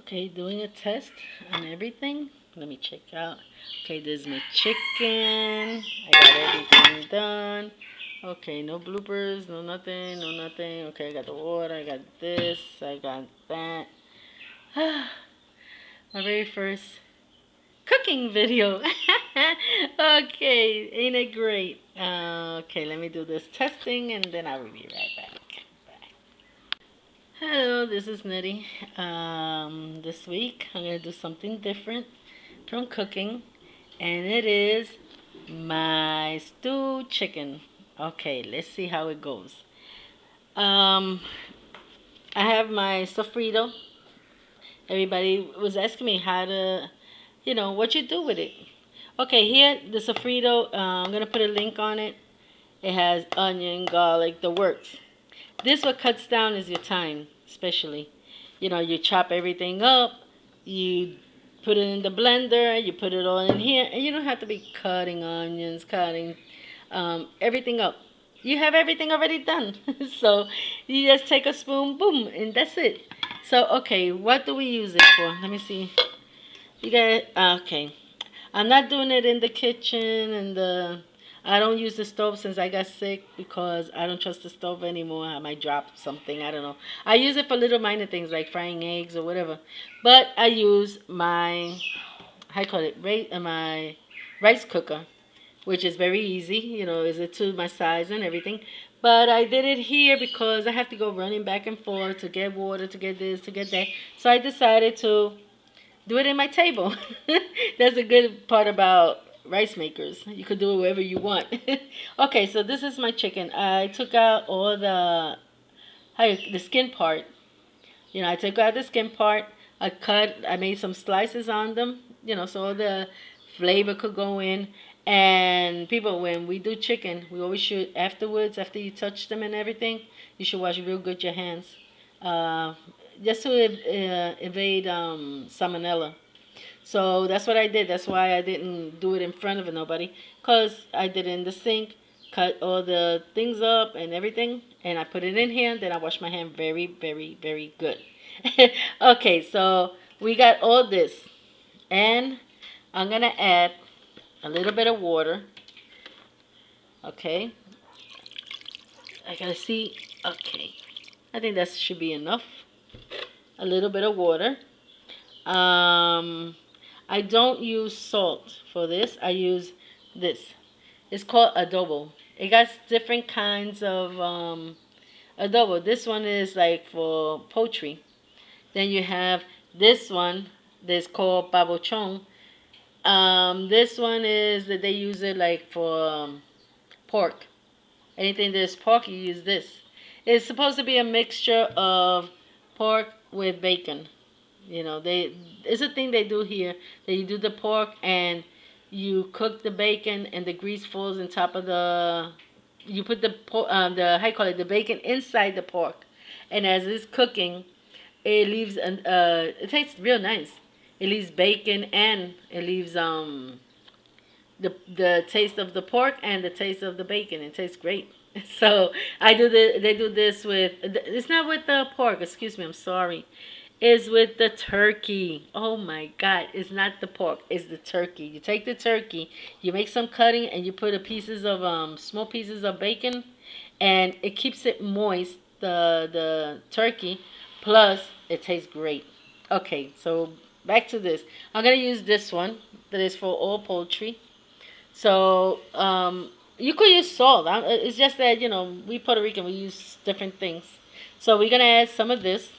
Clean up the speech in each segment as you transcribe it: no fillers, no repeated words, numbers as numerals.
Okay, doing a test on everything. Let me check out. Okay, this is my chicken. I got everything done. Okay, no bloopers, no nothing, no nothing. Okay, I got the water, I got this, I got that. My very first cooking video. Okay, ain't it great? Okay, let me do this testing and then I will be right back. Hello, this is Nitty. This week I'm going to do something different from cooking, and it is my stewed chicken. Okay, let's see how it goes. Um, I have my sofrito. Everybody was asking me how to, what you do with it. Okay, here, the sofrito, I'm going to put a link on it. It has onion, garlic, the works. This what cuts down is your time, especially. You chop everything up, you put it in the blender, you put it all in here, and you don't have to be cutting onions, cutting everything up. You have everything already done. So you just take a spoon, boom, and that's it. So, okay, what do we use it for? Let me see. You got, okay. I'm not doing it in the kitchen and I don't use the stove since I got sick because I don't trust the stove anymore. I might drop something. I don't know. I use it for little minor things like frying eggs or whatever. But I use my, how you call it, my rice cooker, which is very easy. Is it to my size and everything. But I did it here because I have to go running back and forth to get water, to get this, to get that. So I decided to do it in my table. That's a good part about rice makers. You could do it wherever you want. Okay, so this is my chicken. I took out all the skin part. I took out the skin part. I made some slices on them, so all the flavor could go in. And people, when we do chicken, we always should, afterwards, after you touch them and everything, you should wash real good your hands. Uh, just to evade salmonella. So that's what I did. That's why I didn't do it in front of nobody. Because I did it in the sink, cut all the things up and everything, and I put it in here. Then I wash my hand very, very, very good. Okay, so we got all this. And I'm going to add a little bit of water. Okay. I got to see. Okay. I think that should be enough. A little bit of water. I don't use salt for this. I use this. It's called adobo. It got different kinds of adobo. This one is like for poultry. Then you have this one that's called babochon. This one is that they use it like for pork. Anything that's pork, you use this. It's supposed to be a mixture of pork with bacon. It's a thing they do here. That you do the pork and you cook the bacon and the grease falls on top of the. You put the how you call it, the bacon inside the pork, and as it's cooking, it leaves it tastes real nice. It leaves bacon and it leaves the taste of the pork and the taste of the bacon. It tastes great. So they do this with, it's not with the pork, excuse me, I'm sorry. It's with the turkey. Oh my God, it's not the pork, it's the turkey. You take the turkey, you make some cutting and you put small pieces of bacon and it keeps it moist, the turkey, plus it tastes great. Okay, so back to this. I'm gonna use this one that is for all poultry. So you could use salt. It's just that we Puerto Rican, we use different things. So we're gonna add some of this,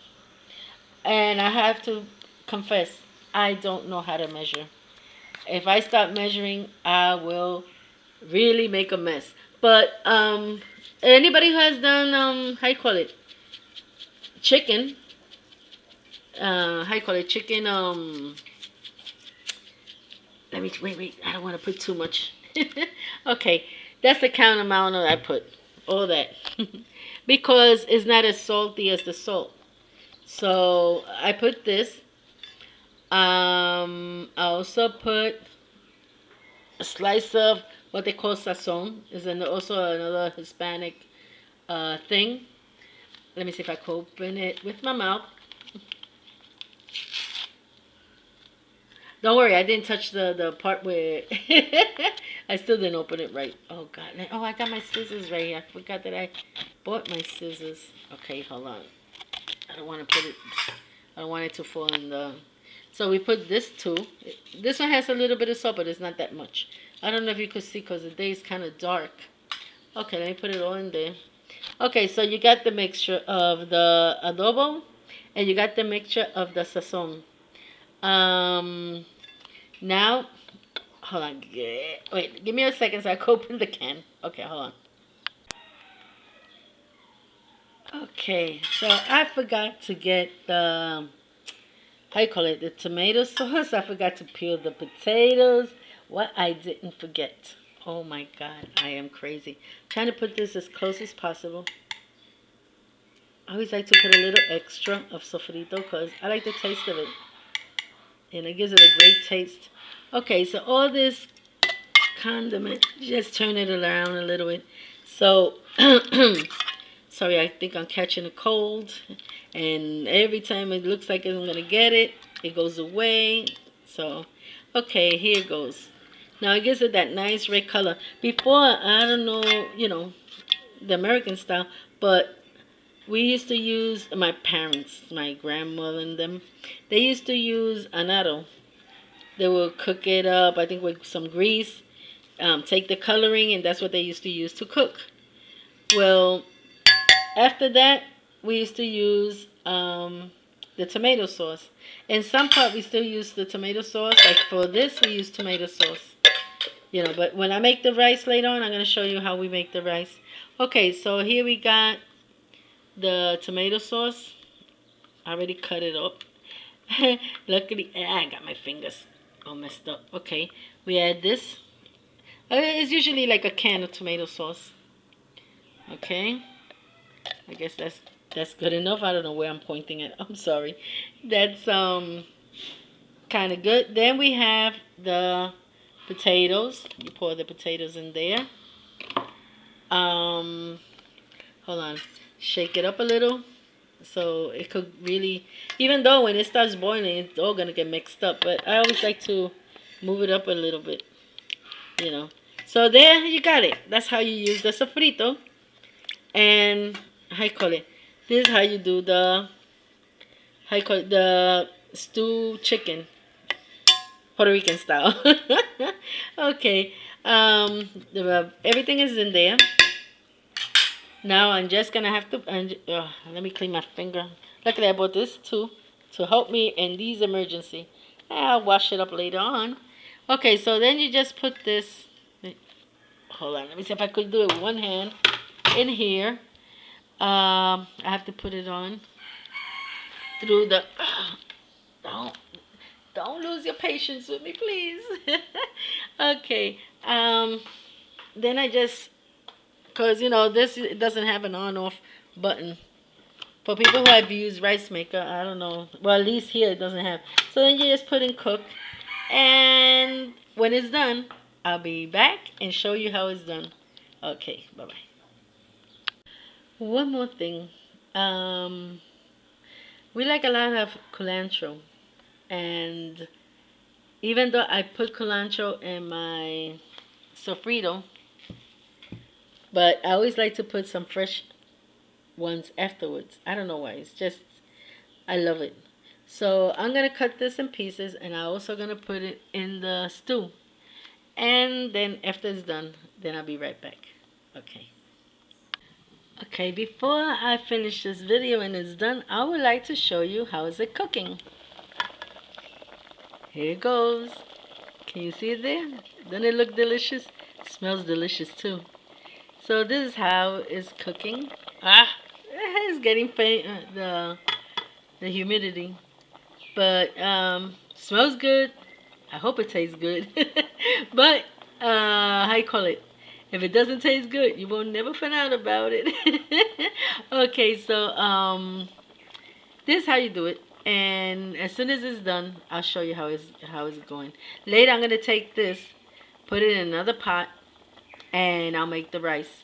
and I have to confess, I don't know how to measure. If I start measuring, I will really make a mess. But anybody who has done how you call it, chicken, how you call it, chicken let me wait. I don't want to put too much. Okay, that's the count amount that I put. All that. Because it's not as salty as the salt. So I put this. I also put a slice of what they call sazon. Is also another Hispanic thing. Let me see if I can open it with my mouth. Don't worry, I didn't touch the part where I still didn't open it right. Oh God! Oh, I got my scissors right here. I forgot that I bought my scissors. Okay, hold on. I don't want to put it. I don't want it to fall in the. So we put this too. This one has a little bit of salt, but it's not that much. I don't know if you could see because the day is kind of dark. Okay, let me put it all in there. Okay, so you got the mixture of the adobo, and you got the mixture of the sazon. Um, Now, hold on. Wait, give me a second so I can open the can. Okay, hold on. Okay, so I forgot to get the, how you call it, the tomato sauce. I forgot to peel the potatoes. What I didn't forget. Oh my God, I am crazy. Trying to put this as close as possible. I always like to put a little extra of sofrito because I like the taste of it. And it gives it a great taste. Okay, so all this condiment, just turn it around a little bit. So, sorry, I think I'm catching a cold. And every time it looks like I'm going to get it, it goes away. So, okay, here it goes. Now it gives it that nice red color. Before, I don't know, the American style, but we used to use, my parents, my grandmother and them, they used to use annatto. They will cook it up, I think, with some grease, take the coloring, and that's what they used to use to cook. Well, after that, we used to use the tomato sauce. In some part, we still use the tomato sauce. Like for this, we use tomato sauce. But when I make the rice later on, I'm going to show you how we make the rice. Okay, so here we got the tomato sauce. I already cut it up. Luckily, I got my fingers all messed up. Okay, we add this. It's usually like a can of tomato sauce. Okay, I guess that's good enough. I don't know where I'm pointing at. I'm sorry. That's kind of good. Then we have the potatoes. You pour the potatoes in there. Hold on. Shake it up a little. So it could really, even though when it starts boiling, it's all gonna get mixed up. But I always like to move it up a little bit. So there you got it. That's how you use the sofrito. And how you call it? This is how you do the, how you call it, the stew chicken, Puerto Rican style. Okay. Everything is in there. Now I'm just gonna have to. Let me clean my finger. Luckily I bought this too to help me in these emergency. I'll wash it up later on. Okay, so then you just put this. Hold on, let me see if I could do it with one hand. In here, I have to put it on through the. Don't lose your patience with me, please. Okay. Then I just, cause this doesn't have an on-off button. For people who have used Rice Maker, I don't know. Well, at least here it doesn't have. So then you just put in cook, and when it's done, I'll be back and show you how it's done. Okay, bye bye. One more thing. We like a lot of cilantro, and even though I put cilantro in my sofrito, but I always like to put some fresh ones afterwards. I don't know why. It's just, I love it. So I'm going to cut this in pieces, and I'm also going to put it in the stew. And then after it's done, then I'll be right back. Okay. Okay, before I finish this video and it's done, I would like to show you how is it cooking. Here it goes. Can you see it there? Doesn't it look delicious? It smells delicious too. So this is how it's cooking. It's getting faint, the humidity, but smells good. I hope it tastes good. But how you call it? If it doesn't taste good, you will never find out about it. Okay, so this is how you do it. And as soon as it's done, I'll show you how it's going. Later, I'm gonna take this, put it in another pot, and I'll make the rice.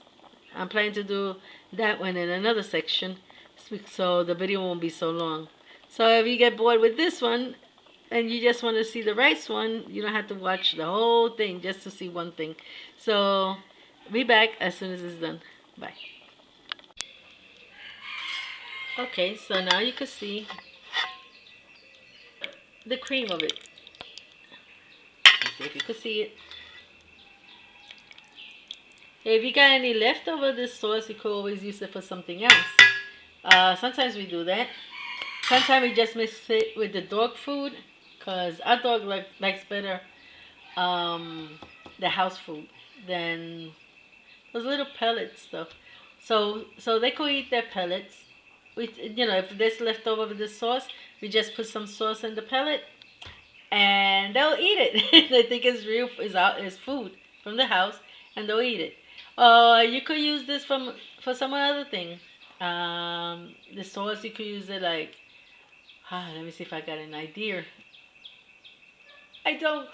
I'm planning to do that one in another section, so the video won't be so long. So if you get bored with this one, and you just want to see the rice one, you don't have to watch the whole thing just to see one thing. So, be back as soon as it's done. Bye. Okay, so now you can see the cream of it. Let's see if you can see it. If you got any leftover this sauce, you could always use it for something else. Sometimes we do that. Sometimes we just mix it with the dog food, because our dog likes better the house food than those little pellet stuff. So they could eat their pellets. If there's leftover with the sauce, we just put some sauce in the pellet, and they'll eat it. They think it's real, is food from the house, and they'll eat it. You could use this for some other thing. The sauce, you could use it like, let me see if I got an idea. I don't.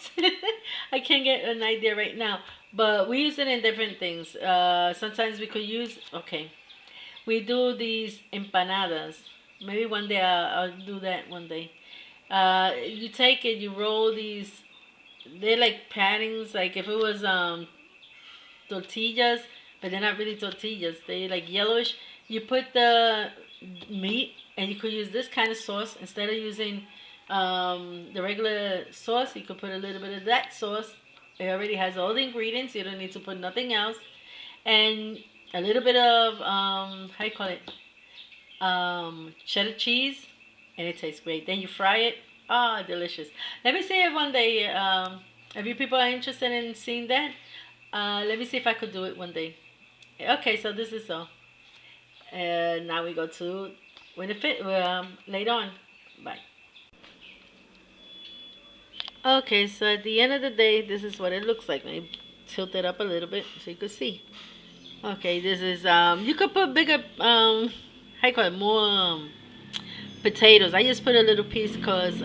I can't get an idea right now. But we use it in different things. Sometimes we could use, okay, we do these empanadas. Maybe one day I'll do that one day. You take it, you roll these, they're like pattings, like if it was tortillas, but they're not really tortillas. They're like yellowish. You put the meat, and you could use this kind of sauce instead of using the regular sauce. You could put a little bit of that sauce. It already has all the ingredients. You don't need to put nothing else, and a little bit of how you call it, cheddar cheese, and it tastes great. Then you fry it. Ah, delicious. Let me see if one day, if you people are interested in seeing that, let me see if I could do it one day. Okay, so this is all. And now we go to when it fit later on. Bye. Okay, so at the end of the day, this is what it looks like. Let me tilt it up a little bit so you can see. Okay, this is you could put bigger how you call it, more potatoes. I just put a little piece cause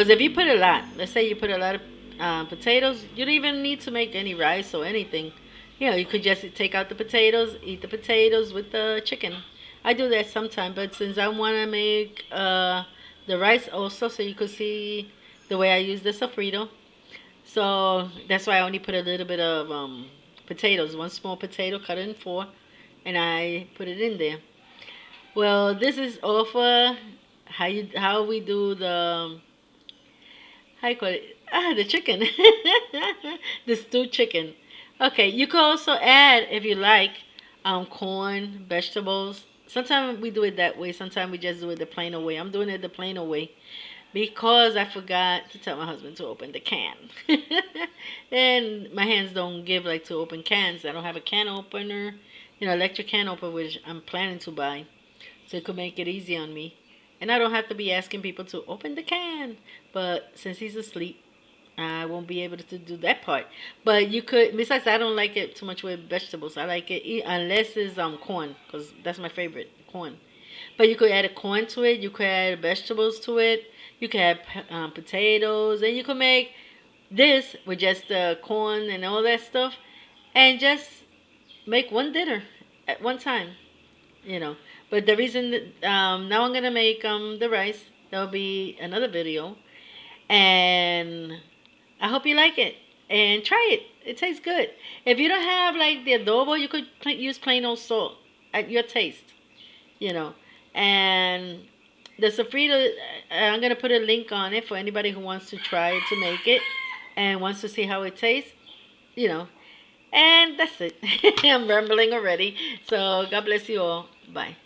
if you put a lot, let's say you put a lot of potatoes, you don't even need to make any rice or anything. You could just take out the potatoes, eat the potatoes with the chicken. I do that sometime, but since I want to make the rice also, so you could see the way I use the sofrito, so that's why I only put a little bit of potatoes, one small potato cut in four, and I put it in there. Well, this is all for how we do the how you call it, the chicken, the stewed chicken. Okay, you can also add, if you like, corn, vegetables. Sometimes we do it that way. Sometimes we just do it the plain old way. I'm doing it the plain old way because I forgot to tell my husband to open the can. And my hands don't give like to open cans. I don't have a can opener, electric can opener, which I'm planning to buy. So it could make it easy on me. And I don't have to be asking people to open the can. But since he's asleep, I won't be able to do that part. But you could, besides, I don't like it too much with vegetables. I like it unless it's corn, because that's my favorite, corn. But you could add a corn to it. You could add vegetables to it. You could add potatoes. And you could make this with just corn and all that stuff. And just make one dinner at one time, you know. But the reason that, now I'm going to make the rice. There'll be another video. And I hope you like it. And try it. It tastes good. If you don't have like the adobo, you could use plain old salt at your taste, you know. And the sofrito, I'm going to put a link on it for anybody who wants to try it to make it and wants to see how it tastes, you know. And that's it. I'm rambling already. So God bless you all. Bye.